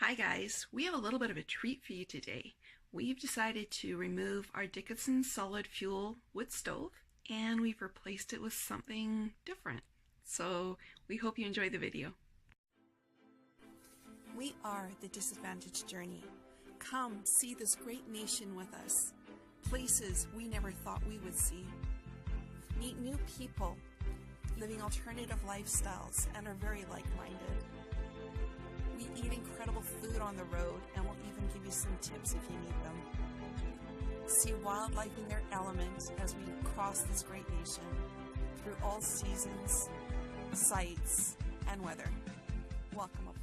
Hi guys, we have a little bit of a treat for you today. We've decided to remove our Dickinson solid fuel wood stove and we've replaced it with something different. So we hope you enjoy the video. We are the Disadvantaged Journey. Come see this great nation with us. Places we never thought we would see. Meet new people living alternative lifestyles and are very like-minded. We eat incredible food on the road and will even give you some tips if you need them. See wildlife in their element as we cross this great nation through all seasons, sights, and weather. Welcome aboard.